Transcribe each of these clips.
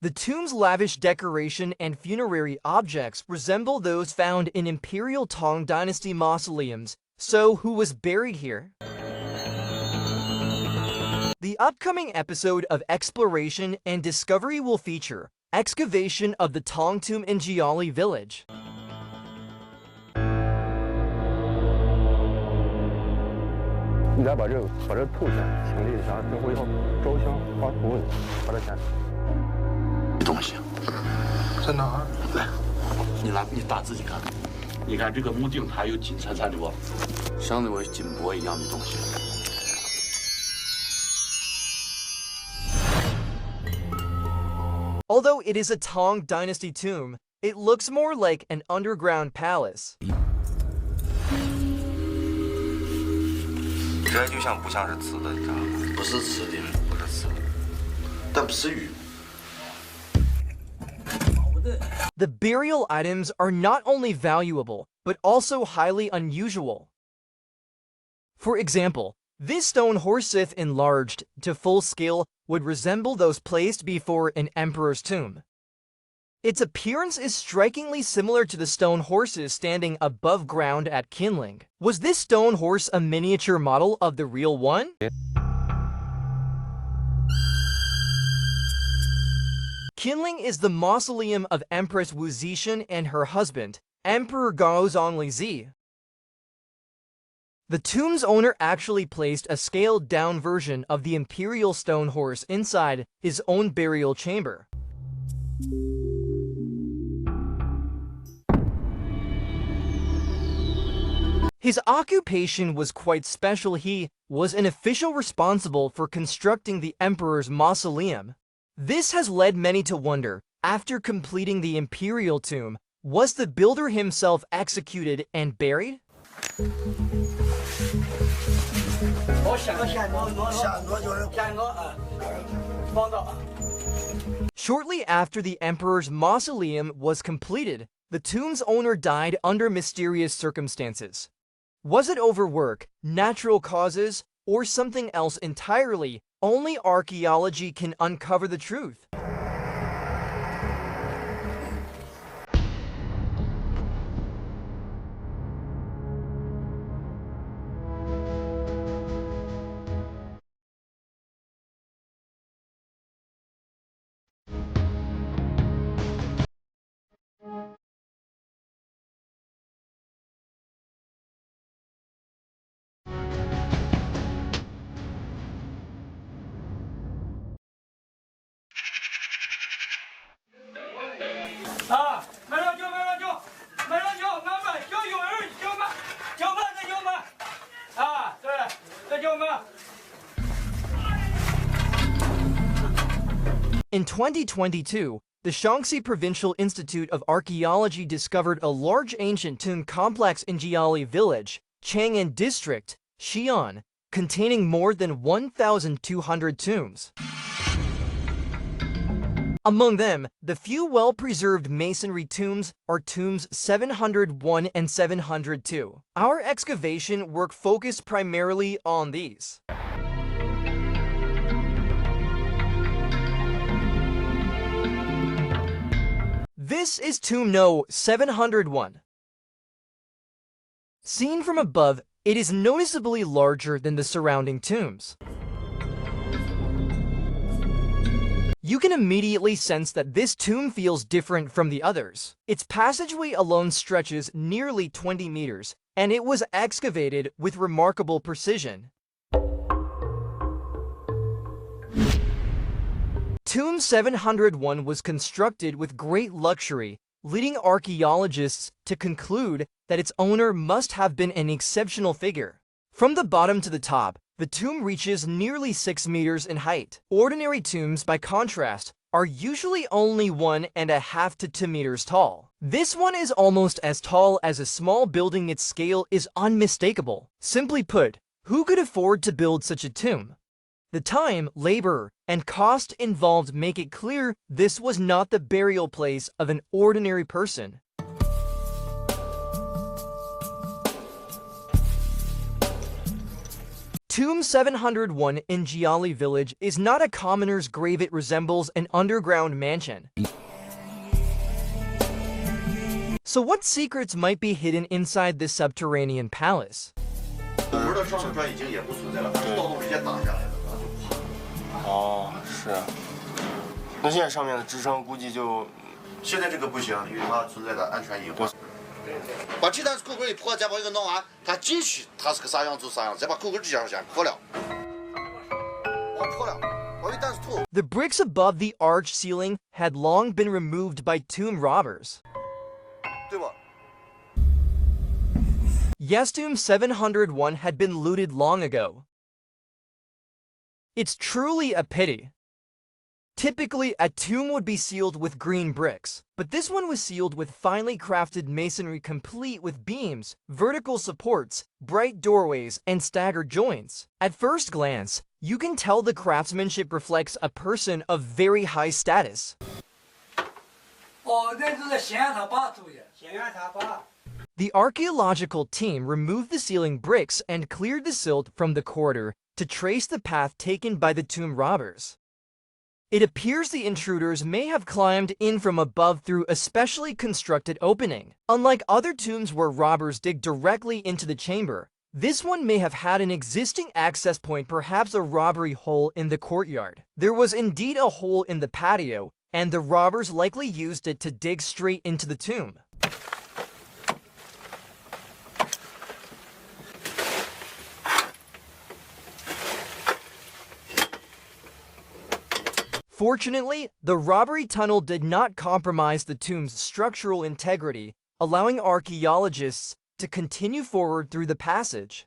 The tomb's lavish decoration and funerary objects resemble those found in imperial Tang Dynasty mausoleums. So, who was buried here? The upcoming episode of Exploration and Discovery will feature excavation of the Tang tomb in Jiali village. 你再把这吐下来，清理一下，之后要烧香画图，把它剪。东西在哪儿？来，你打自己看，你看这个木钉还有金灿灿的不？像那个金箔一样的东西。Although it is a Tang Dynasty tomb, it looks more like an underground palace. 这就像不像是瓷的，你知道吗？不是瓷的，不是瓷的，但不是玉。 The burial items are not only valuable, but also highly unusual. For example, this stone horse if enlarged to full scale would resemble those placed before an emperor's tomb. Its appearance is strikingly similar to the stone horses standing above ground at Qinling. Was this stone horse a miniature model of the real one? Qinling is the mausoleum of Empress Wu Zixin and her husband, Emperor Gao Zhongli. The tomb's owner actually placed a scaled-down version of the imperial stone horse inside his own burial chamber. His occupation was quite special. He was an official responsible for constructing the emperor's mausoleum. This has led many to wonder, after completing the imperial tomb, was the builder himself executed and buried? Shortly after the emperor's mausoleum was completed, the tomb's owner died under mysterious circumstances. Was it overwork, natural causes, or something else entirely? Only archaeology can uncover the truth. In 2022, the Shaanxi Provincial Institute of Archaeology discovered a large ancient tomb complex in Jiali village, Chang'an district, Xi'an, containing more than 1,200 tombs. Among them, the few well-preserved masonry tombs are tombs 701 and 702. Our excavation work focused primarily on these. This is tomb No. 701. Seen from above, it is noticeably larger than the surrounding tombs. You can immediately sense that this tomb feels different from the others. Its passageway alone stretches nearly 20 meters, and it was excavated with remarkable precision. Tomb 701 was constructed with great luxury, leading archaeologists to conclude that its owner must have been an exceptional figure. From the bottom to the top, the tomb reaches nearly 6 meters in height. Ordinary tombs, by contrast, are usually only 1.5 to 2 meters tall. This one is almost as tall as a small building. Its scale is unmistakable. Simply put, who could afford to build such a tomb? The time, labor, and cost involved make it clear this was not the burial place of an ordinary person. Tomb 701 in Jiali village is not a commoner's grave, it resembles an underground mansion. So what secrets might be hidden inside this subterranean palace? 哦，是。那现在上面的支撑估计就……现在这个不行，因为它存在的安全隐患。把鸡蛋口口一破，再把一个弄完，它进去它是个啥样就啥样，再把口口接上去破了。我破了，我一旦是吐。The bricks above the arch ceiling had long been removed by tomb robbers. 对吧？ Yes, Tomb 701 had been looted long ago. It's truly a pity. Typically, a tomb would be sealed with green bricks, but this one was sealed with finely crafted masonry complete with beams, vertical supports, bright doorways, and staggered joints. At first glance, you can tell the craftsmanship reflects a person of very high status. The archaeological team removed the ceiling bricks and cleared the silt from the corridor to trace the path taken by the tomb robbers. It appears the intruders may have climbed in from above through a specially constructed opening. Unlike other tombs where robbers dig directly into the chamber, this one may have had an existing access point, perhaps a robbery hole in the courtyard. There was indeed a hole in the patio, and the robbers likely used it to dig straight into the tomb. Fortunately, the robbery tunnel did not compromise the tomb's structural integrity, allowing archaeologists to continue forward through the passage.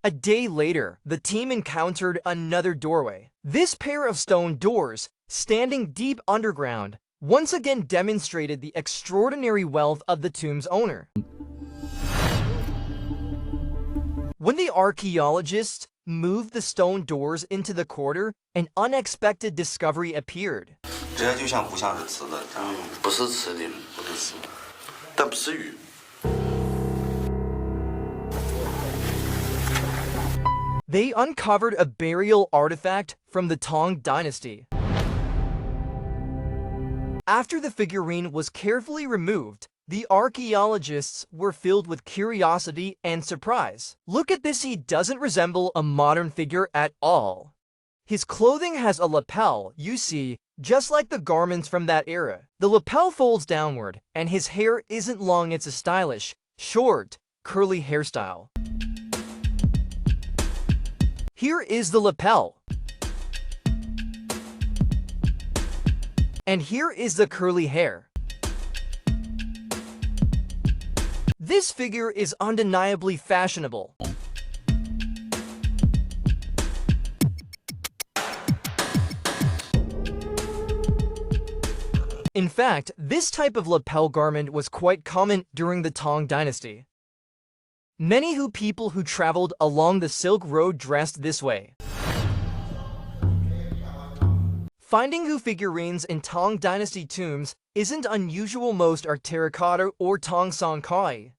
A day later, the team encountered another doorway. This pair of stone doors, standing deep underground, once again demonstrated the extraordinary wealth of the tomb's owner. When the archaeologists moved the stone doors into the corridor, an unexpected discovery appeared. 这就像不像是瓷的，你知道吗？不是瓷的，不是瓷，但不是玉。 They uncovered a burial artifact from the Tang Dynasty. After the figurine was carefully removed, the archaeologists were filled with curiosity and surprise. Look at this, he doesn't resemble a modern figure at all. His clothing has a lapel, you see, just like the garments from that era. The lapel folds downward, and his hair isn't long, it's a stylish, short, curly hairstyle. Here is the lapel. And here is the curly hair. This figure is undeniably fashionable. In fact, this type of lapel garment was quite common during the Tang Dynasty. Many people who traveled along the Silk Road dressed this way. Finding Hu figurines in Tang Dynasty tombs isn't unusual. Most are terracotta or Tang San Kai.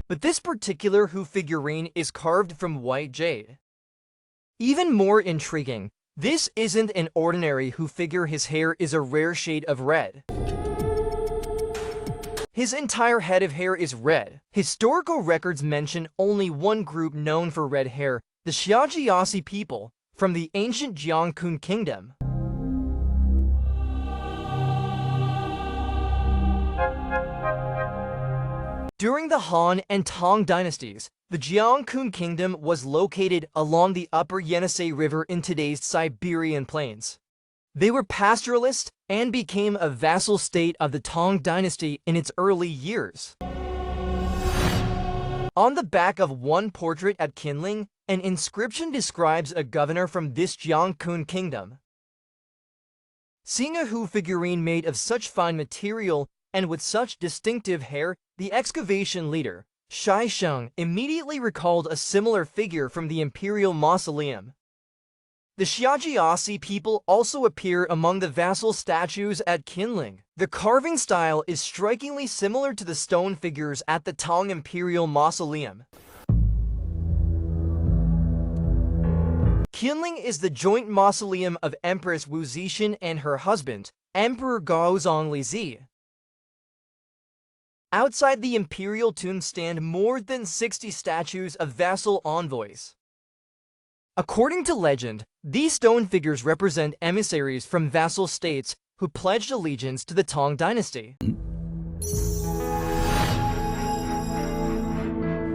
But this particular Hu figurine is carved from white jade. Even more intriguing, this isn't an ordinary Hu figure, his hair is a rare shade of red. His entire head of hair is red. Historical records mention only one group known for red hair, the Xiajiasi people from the ancient Jiangkun kingdom. During the Han and Tang dynasties, the Jiangkun kingdom was located along the upper Yenisei River in today's Siberian plains. They were pastoralist and became a vassal state of the Tang dynasty in its early years. On the back of one portrait at Qinling, an inscription describes a governor from this Jiangkun kingdom. Seeing a Hu figurine made of such fine material and with such distinctive hair, the excavation leader, Shai Sheng immediately recalled a similar figure from the imperial mausoleum. The Xiajiasi people also appear among the vassal statues at Qinling. The carving style is strikingly similar to the stone figures at the Tang imperial mausoleum. Qinling is the joint mausoleum of Empress Wu Zixin and her husband, Emperor Gaozong Lizi. Outside the imperial tomb stand more than 60 statues of vassal envoys. According to legend, these stone figures represent emissaries from vassal states who pledged allegiance to the Tang Dynasty.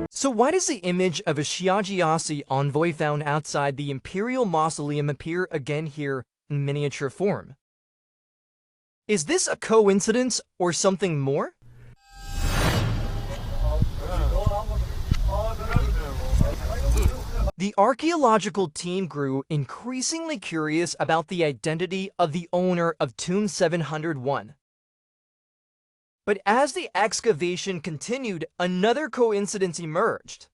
So why does the image of a Xiajiasi envoy found outside the imperial mausoleum appear again here in miniature form? Is this a coincidence or something more? The archaeological team grew increasingly curious about the identity of the owner of Tomb 701. But as the excavation continued, another coincidence emerged.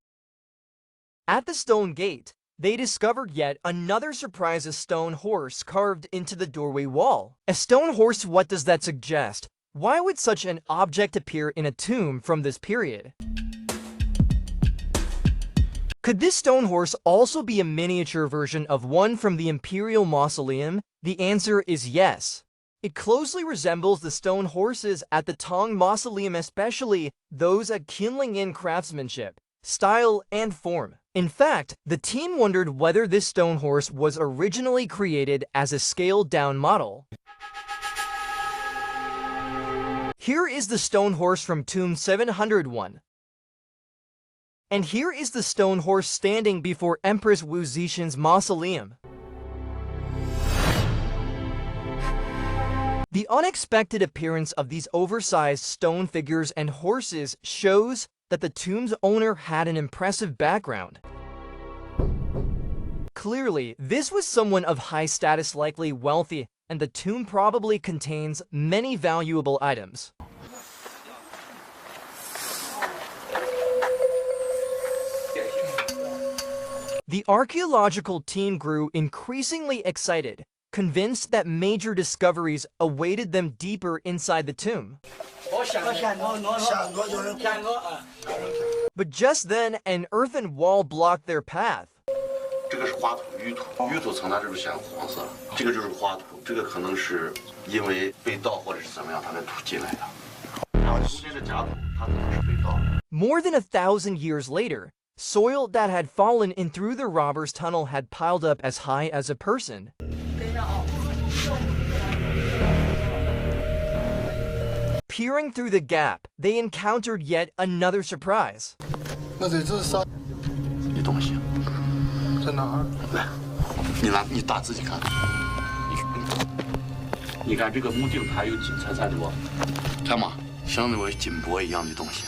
At the stone gate, they discovered yet another surprise: a stone horse carved into the doorway wall. A stone horse, what does that suggest? Why would such an object appear in a tomb from this period? Could this stone horse also be a miniature version of one from the Imperial Mausoleum? The answer is yes. It closely resembles the stone horses at the Tang Mausoleum, especially those at Qinling in craftsmanship, style, and form. In fact, the team wondered whether this stone horse was originally created as a scaled-down model. Here is the stone horse from Tomb 701. And here is the stone horse standing before Empress Wu Zixin's mausoleum. The unexpected appearance of these oversized stone figures and horses shows that the tomb's owner had an impressive background. Clearly, this was someone of high status, likely wealthy, and the tomb probably contains many valuable items. The archaeological team grew increasingly excited, convinced that major discoveries awaited them deeper inside the tomb. But just then, an earthen wall blocked their path. 这个是花土、淤土，淤土层它是不是显黄色了？这个就是花土，这个可能是因为被盗或者是怎么样，它的土进来的。然后中间的假土，它可能是被盗。More than 1,000 years later, soil that had fallen in through the robbers' tunnel had piled up as high as a person. Peering through the gap, they encountered yet another surprise. 那这是啥？这东西在哪儿？来，你打自己看。你看这个木钉，它有金灿灿的不？看嘛，像那个金箔一样的东西。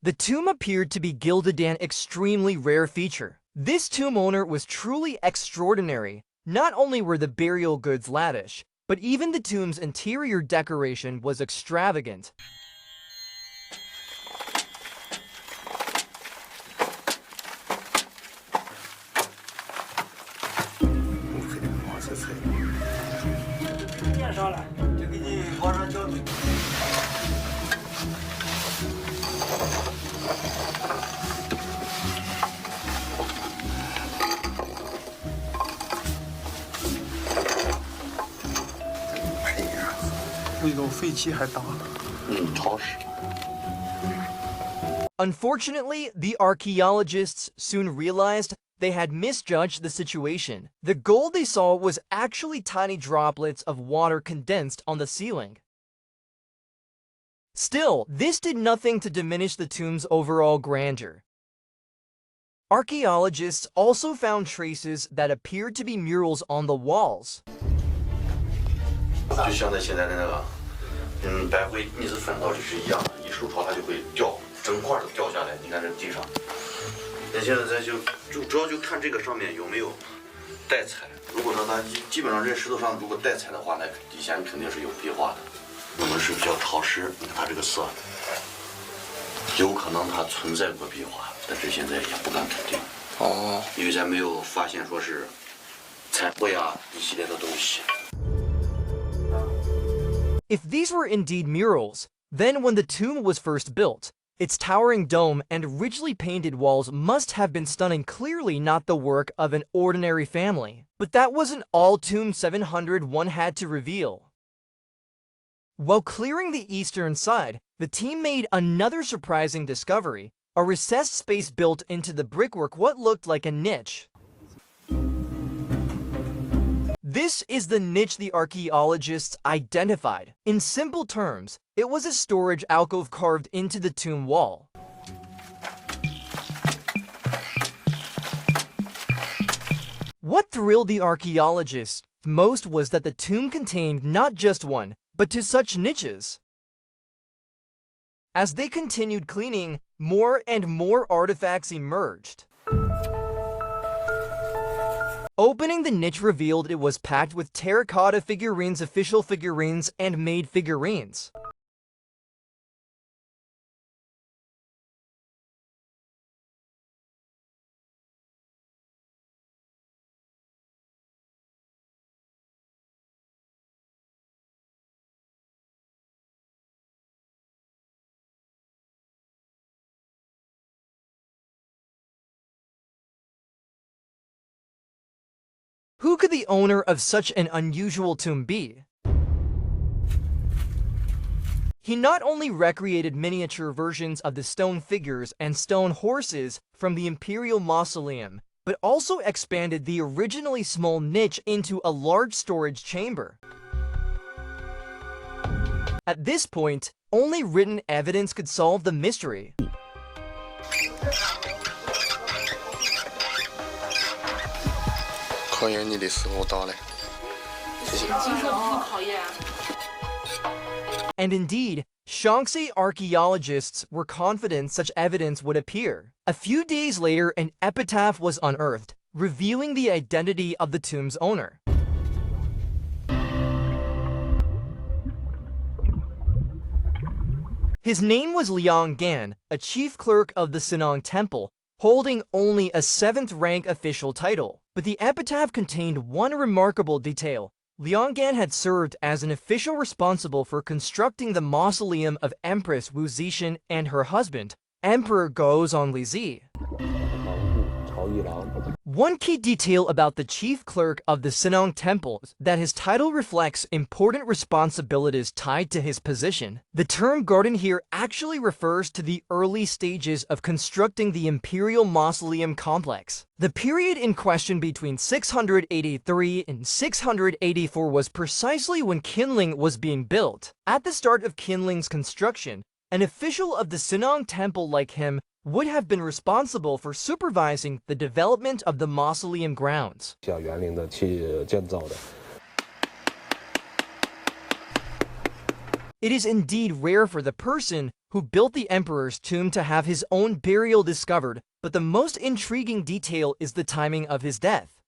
The tomb appeared to be gilded, an extremely rare feature. This tomb owner was truly extraordinary. Not only were the burial goods lavish, but even the tomb's interior decoration was extravagant. Unfortunately, the archaeologists soon realized they had misjudged the situation. The gold they saw was actually tiny droplets of water condensed on the ceiling. Still, this did nothing to diminish the tomb's overall grandeur. Archaeologists also found traces that appeared to be murals on the walls. 就像现在的那个，白灰逆子粉倒是一样的，一手抄它就会掉，整块都掉下来。你看这地上，那现在咱就主要就看这个上面有没有带彩。如果说它基本上这石头上如果带彩的话，那底下肯定是有壁画的。我们是比较潮湿，你看它这个色，有可能它存在过壁画，但是现在也不敢肯定。哦，因为咱没有发现说是彩绘啊一系列的东西。 If these were indeed murals, then when the tomb was first built, its towering dome and richly painted walls must have been stunning, clearly not the work of an ordinary family. But that wasn't all Tomb 701 had to reveal. While clearing the eastern side, the team made another surprising discovery, a recessed space built into the brickwork, what looked like a niche. This is the niche the archaeologists identified. In simple terms, it was a storage alcove carved into the tomb wall. What thrilled the archaeologists most was that the tomb contained not just one, but two such niches. As they continued cleaning, more and more artifacts emerged. Opening the niche revealed it was packed with terracotta figurines, official figurines, and made figurines. Who could the owner of such an unusual tomb be? He not only recreated miniature versions of the stone figures and stone horses from the imperial mausoleum, but also expanded the originally small niche into a large storage chamber. At this point, only written evidence could solve the mystery. And indeed, Shaanxi archaeologists were confident such evidence would appear. A few days later, an epitaph was unearthed, revealing the identity of the tomb's owner. His name was Liang Gan, a chief clerk of the Sinang Temple, holding only a 7th rank official title. But the epitaph contained one remarkable detail. Liang Gan had served as an official responsible for constructing the mausoleum of Empress Wu Zixin and her husband, Emperor Gaozong Lizi. One key detail about the chief clerk of the Sinang Temple is that his title reflects important responsibilities tied to his position. The term garden here actually refers to the early stages of constructing the imperial mausoleum complex. The period in question between 683 and 684 was precisely when Qinling was being built. At the start of Qinling's construction, an official of the Sinang Temple like him would have been responsible for supervising the development of the mausoleum grounds. It is indeed rare for the person who built the emperor's tomb to have his own burial discovered, but the most intriguing detail is the timing of his death.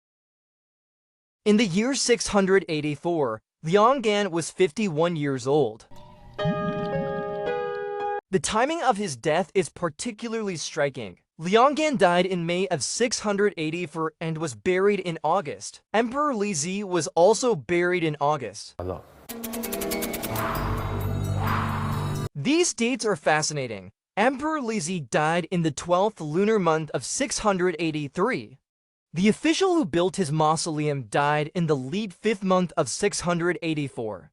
In the year 684, Liang Gan was 51 years old. The timing of his death is particularly striking. Liang Gan died in May of 684 and was buried in August. Emperor Lizi was also buried in August. These dates are fascinating. Emperor Lizi died in the 12th lunar month of 683. The official who built his mausoleum died in the leap 5th month of 684.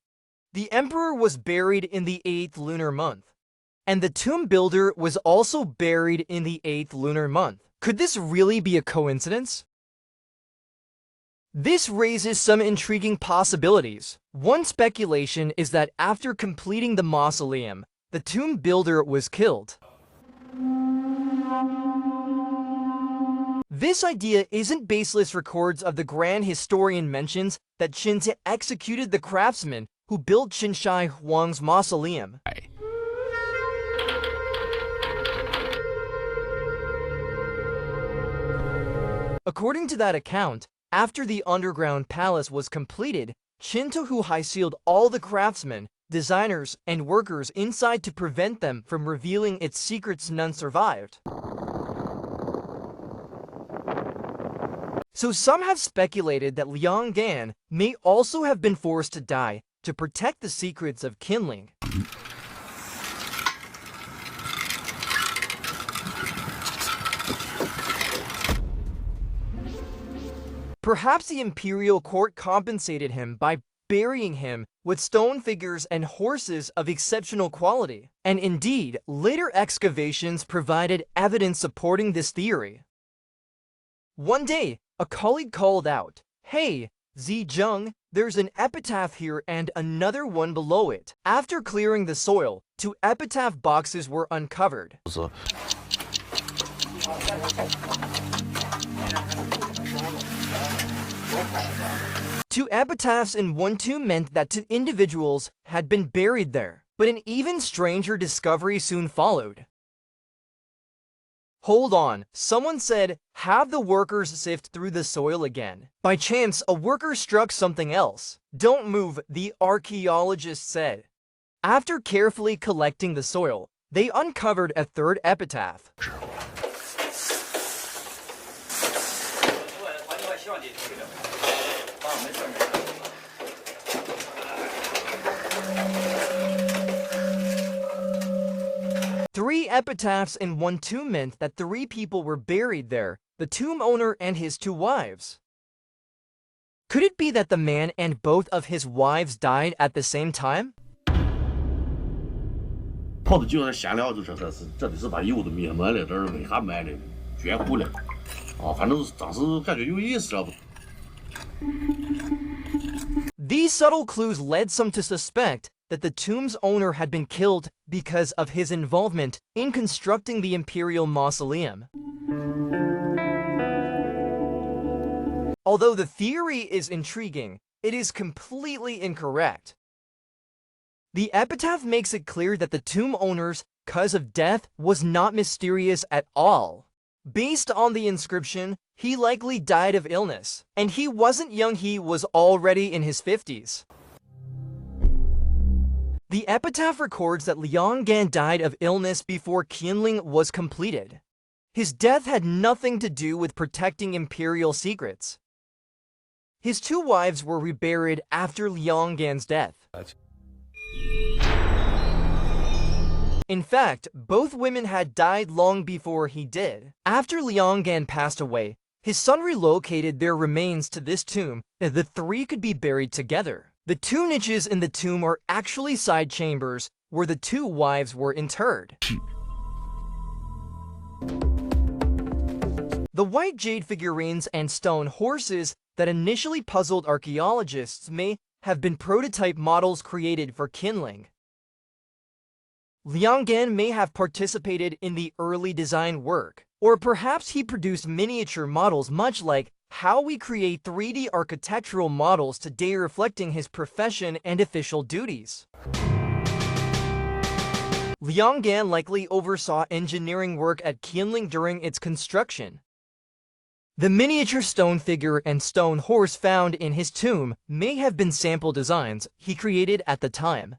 The emperor was buried in the 8th lunar month. And the tomb builder was also buried in the 8th lunar month. Could this really be a coincidence? This raises some intriguing possibilities. One speculation is that after completing the mausoleum, the tomb builder was killed. This idea isn't baseless. Records of the Grand Historian mentions that Qinzi executed the craftsman who built Qinshai Huang's mausoleum. According to that account, after the underground palace was completed, Qin Huai sealed all the craftsmen designers, and workers inside to prevent them from revealing its secrets. None survived. So some have speculated that Liang Gan may also have been forced to die to protect the secrets of Qinling. Perhaps the imperial court compensated him by burying him with stone figures and horses of exceptional quality. And indeed, later excavations provided evidence supporting this theory. One day, a colleague called out, "Hey, Zheng, there's an epitaph here and another one below it." After clearing the soil, 2 epitaph boxes were uncovered. Two epitaphs in one tomb meant that 2 individuals had been buried there, but an even stranger discovery soon followed. Hold on, someone said, have the workers sift through the soil again. By chance, a worker struck something else. Don't move, the archaeologist said. After carefully collecting the soil, they uncovered a 3rd epitaph. Three epitaphs in one tomb meant that 3 people were buried there, the tomb owner and his 2 wives. Could it be that the man and both of his wives died at the same time? 泡的就闲聊，就是这里是把油都灭没了，这儿没啥埋的，绝户了。反正当时感觉有意思了。 These subtle clues led some to suspect that the tomb's owner had been killed because of his involvement in constructing the imperial mausoleum. Although the theory is intriguing, it is completely incorrect. The epitaph makes it clear that the tomb owner's cause of death was not mysterious at all. Based on the inscription, he likely died of illness, and he wasn't young, he was already in his 50s. The epitaph records that Liang Gan died of illness before Qinling was completed. His death had nothing to do with protecting imperial secrets. His 2 wives were reburied after Liang Gan's death. In fact, both women had died long before he did. After Liang Gan passed away, his son relocated their remains to this tomb, and the 3 could be buried together. The 2 niches in the tomb are actually side chambers where the 2 wives were interred. The white jade figurines and stone horses that initially puzzled archaeologists may have been prototype models created for Qinling. Liang Gan may have participated in the early design work, or perhaps he produced miniature models much like how we create 3D architectural models today, reflecting his profession and official duties. Liang Gan likely oversaw engineering work at Qinling during its construction. The miniature stone figure and stone horse found in his tomb may have been sample designs he created at the time.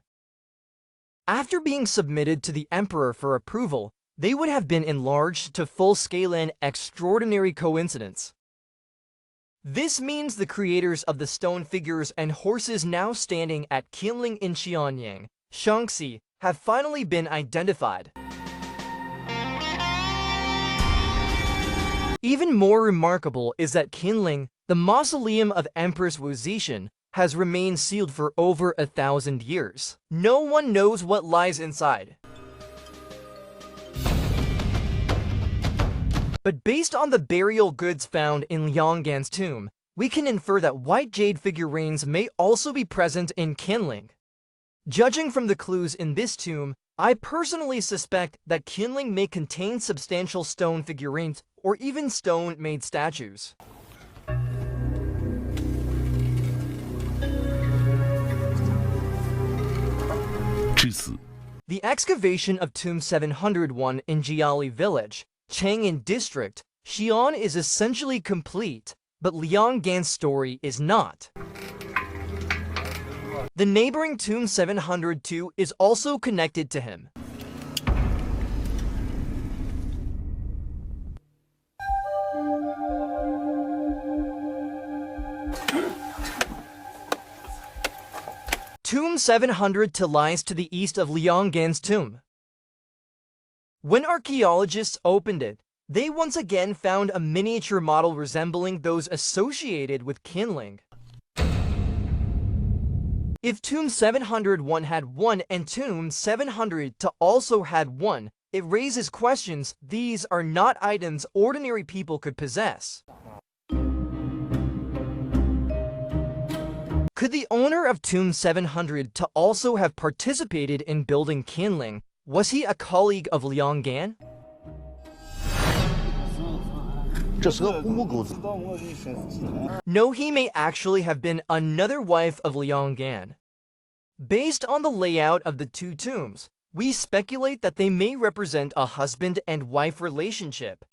After being submitted to the emperor for approval, they would have been enlarged to full-scale, an extraordinary coincidence. This means the creators of the stone figures and horses now standing at Qinling in Xianyang, Shaanxi, have finally been identified. Even more remarkable is that Qinling, the mausoleum of Empress Wu Zetian, has remained sealed for over 1,000 years. No one knows what lies inside. But based on the burial goods found in Liang Gan's tomb, we can infer that white jade figurines may also be present in Qinling. Judging from the clues in this tomb, I personally suspect that Qinling may contain substantial stone figurines or even stone-made statues. The excavation of Tomb 701 in Jiali village, Chang'an district, Xi'an is essentially complete, but Liang Gan's story is not. The neighboring tomb 702 is also connected to him. Tomb 702 lies to the east of Liang Gan's tomb. When archaeologists opened it, they once again found a miniature model resembling those associated with Qinling. If Tomb 701 had one and Tomb 702 also had one, it raises questions these are not items ordinary people could possess. Could the owner of Tomb 702 also have participated in building Qinling? Was he a colleague of Liang Gan? 这是个虎钩子。 No, he may actually have been another wife of Liang Gan. Based on the layout of the two tombs, we speculate that they may represent a husband and wife relationship.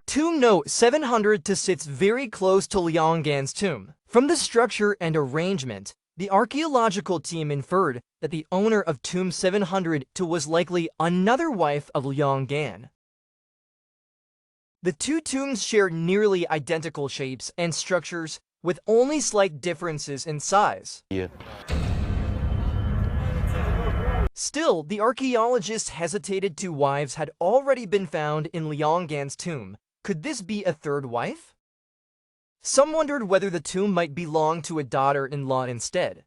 Tomb note 702 sits very close to Liang Gan's tomb. From the structure and arrangement, the archaeological team inferred that the owner of Tomb 702 was likely another wife of Liang Gan. The two tombs share nearly identical shapes and structures, with only slight differences in size. Still, the archaeologists hesitated. Two wives had already been found in Liang Gan's tomb. Could this be a third wife? Some wondered whether the tomb might belong to a daughter-in-law instead.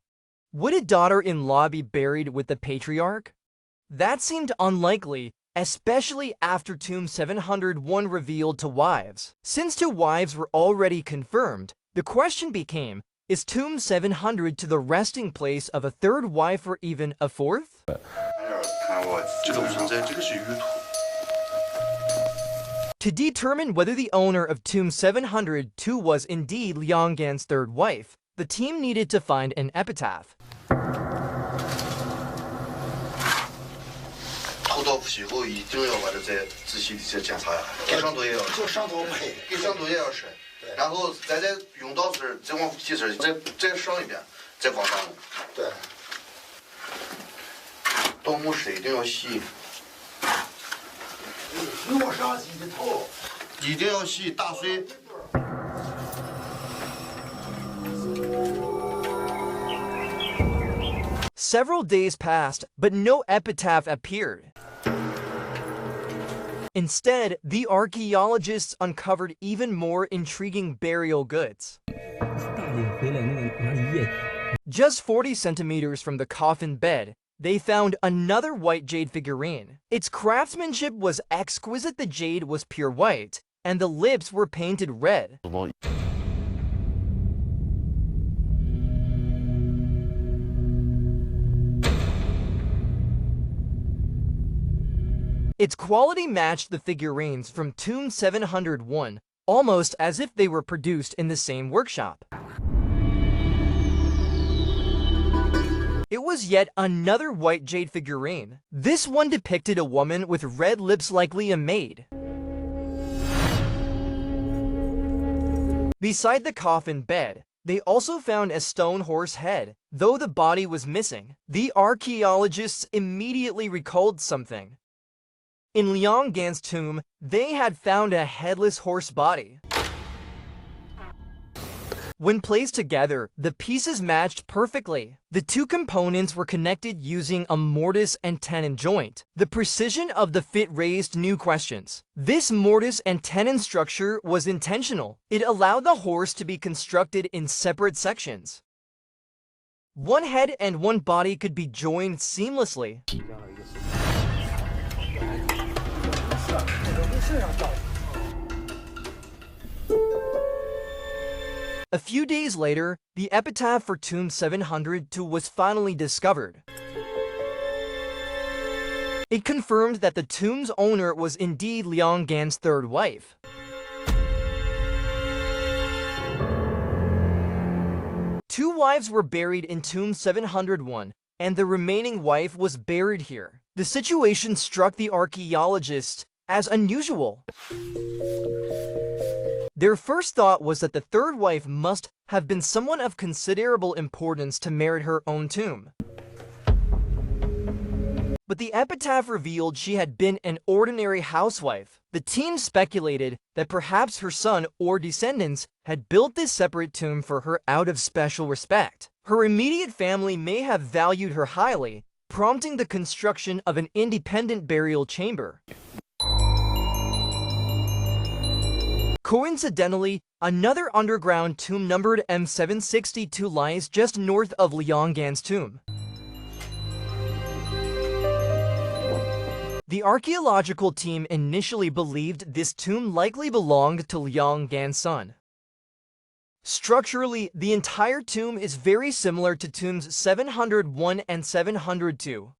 Would a daughter-in-law be buried with the patriarch? That seemed unlikely, especially after Tomb 701 revealed two wives. Since two wives were already confirmed, the question became, is Tomb 700 to the resting place of a third wife or even a fourth? To determine whether the owner of Tomb 702 was indeed Liang Gan's third wife, the team needed to find an epitaph. 偷到皮后一定要把这再仔细的检查一下，给上头也要吃，就上头配，给上头也要吃，然后咱再用到这儿，再往皮这儿再上一遍，再往上弄。对。盗墓室一定要细，用上洗的头，一定要细，打碎。 Several days passed, but no epitaph appeared. Instead, the archaeologists uncovered even more intriguing burial goods. Just 40 centimeters from the coffin bed, they found another white jade figurine. Its craftsmanship was exquisite. The jade was pure white, and the lips were painted red. Its quality matched the figurines from Tomb 701, almost as if they were produced in the same workshop. It was yet another white jade figurine. This one depicted a woman with red lips, likely a maid. Beside the coffin bed, they also found a stone horse head, though the body was missing. The archaeologists immediately recalled something. In Liang Gan's tomb, they had found a headless horse body. When placed together, the pieces matched perfectly. The two components were connected using a mortise and tenon joint. The precision of the fit raised new questions. This mortise and tenon structure was intentional. It allowed the horse to be constructed in separate sections. One head and one body could be joined seamlessly. A few days later, the epitaph for Tomb 702 was finally discovered. It confirmed that the tomb's owner was indeed Liang Gan's third wife. Two wives were buried in Tomb 701, and the remaining wife was buried here. The situation struck the archaeologists as unusual. Their first thought was that the third wife must have been someone of considerable importance to merit her own tomb. But the epitaph revealed she had been an ordinary housewife. The team speculated that perhaps her son or descendants had built this separate tomb for her out of special respect. Her immediate family may have valued her highly, prompting the construction of an independent burial chamber. Coincidentally, another underground tomb numbered M762 lies just north of Liang Gan's tomb. The archaeological team initially believed this tomb likely belonged to Liang Gan's son. Structurally, the entire tomb is very similar to tombs 701 and 702.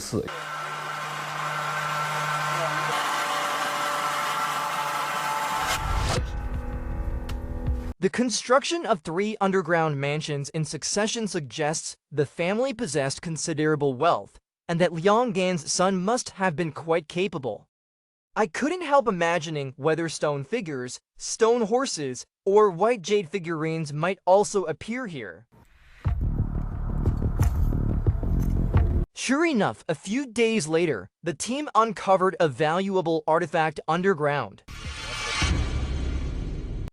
The construction of 3 underground mansions in succession suggests the family possessed considerable wealth, and that Liang Gan's son must have been quite capable. I couldn't help imagining whether stone figures, stone horses, or white jade figurines might also appear here. Sure enough, a few days later, the team uncovered a valuable artifact underground.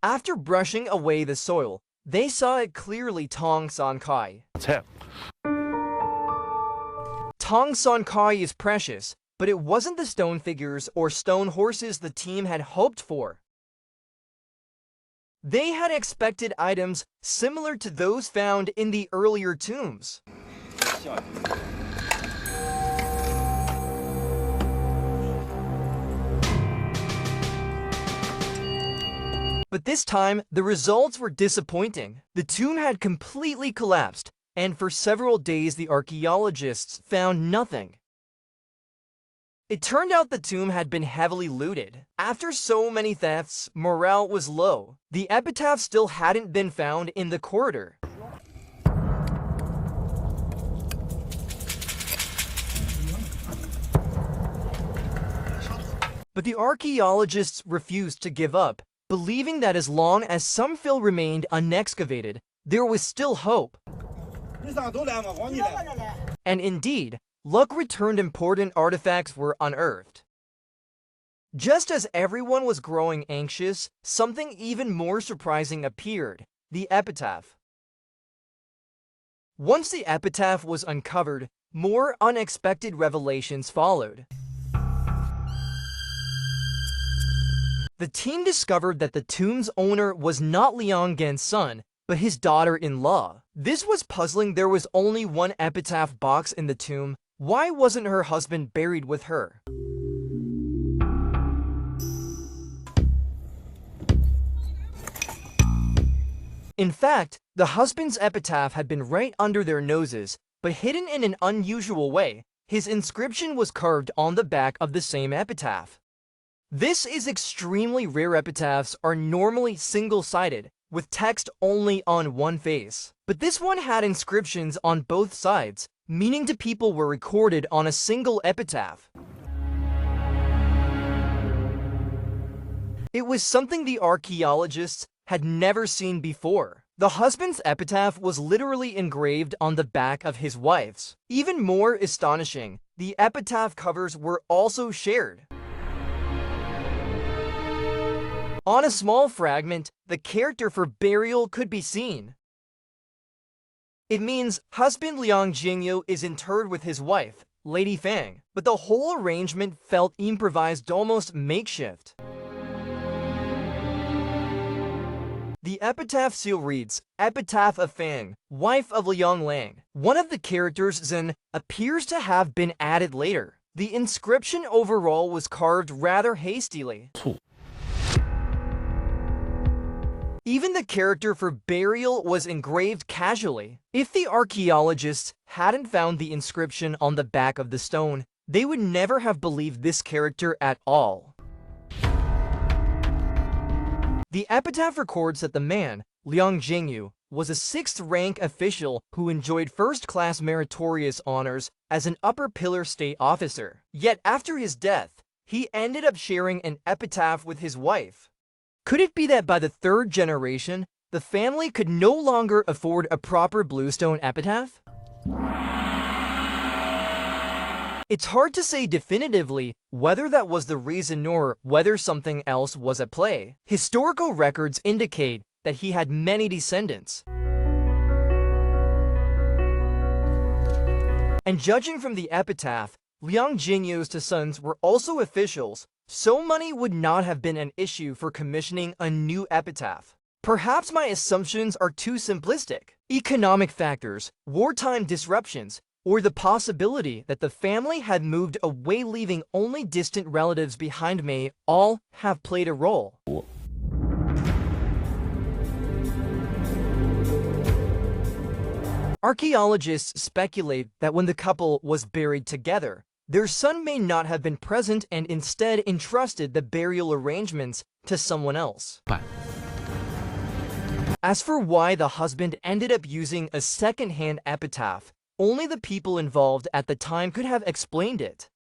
After brushing away the soil, they saw it clearly. Tang San Kai. Tang San Kai is precious, but it wasn't the stone figures or stone horses the team had hoped for. They had expected items similar to those found in the earlier tombs. But this time, the results were disappointing. The tomb had completely collapsed, and for several days the archaeologists found nothing. It turned out the tomb had been heavily looted. After so many thefts, morale was low. The epitaph still hadn't been found in the corridor. But the archaeologists refused to give up, believing that as long as some fill remained unexcavated, there was still hope. And indeed, luck returned. Important artifacts were unearthed. Just as everyone was growing anxious, something even more surprising appeared: the epitaph. Once the epitaph was uncovered, more unexpected revelations followed. The team discovered that the tomb's owner was not Liang Gan's son, but his daughter-in-law. This was puzzling. There was only one epitaph box in the tomb. Why wasn't her husband buried with her? In fact, the husband's epitaph had been right under their noses, but hidden in an unusual way. His inscription was carved on the back of the same epitaph. This is extremely rare. Epitaphs are normally single-sided, with text only on one face. But this one had inscriptions on both sides, meaning two people were recorded on a single epitaph. It was something the archaeologists had never seen before. The husband's epitaph was literally engraved on the back of his wife's. Even more astonishing, the epitaph covers were also shared. On a small fragment, the character for burial could be seen. It means husband Liang Jingyu is interred with his wife, Lady Fang, but the whole arrangement felt improvised, almost makeshift. The epitaph seal reads, "Epitaph of Fang, wife of Liang Lang." One of the characters, Zhen, appears to have been added later. The inscription overall was carved rather hastily. Even the character for burial was engraved casually. If the archaeologists hadn't found the inscription on the back of the stone, they would never have believed this character at all. The epitaph records that the man, Liang Jingyu, was a 6th-rank official who enjoyed first-class meritorious honors as an upper pillar state officer. Yet after his death, he ended up sharing an epitaph with his wife. Could it be that by the third generation, the family could no longer afford a proper bluestone epitaph? It's hard to say definitively whether that was the reason nor whether something else was at play. Historical records indicate that he had many descendants. And judging from the epitaph, Liang Jingyu's two sons were also officials, so money would not have been an issue for commissioning a new epitaph. Perhaps my assumptions are too simplistic. Economic factors, wartime disruptions, or the possibility that the family had moved away leaving only distant relatives behind may all have played a role. Archaeologists speculate that when the couple was buried together, their son may not have been present and instead entrusted the burial arrangements to someone else. As for why the husband ended up using a second-hand epitaph, only the people involved at the time could have explained it.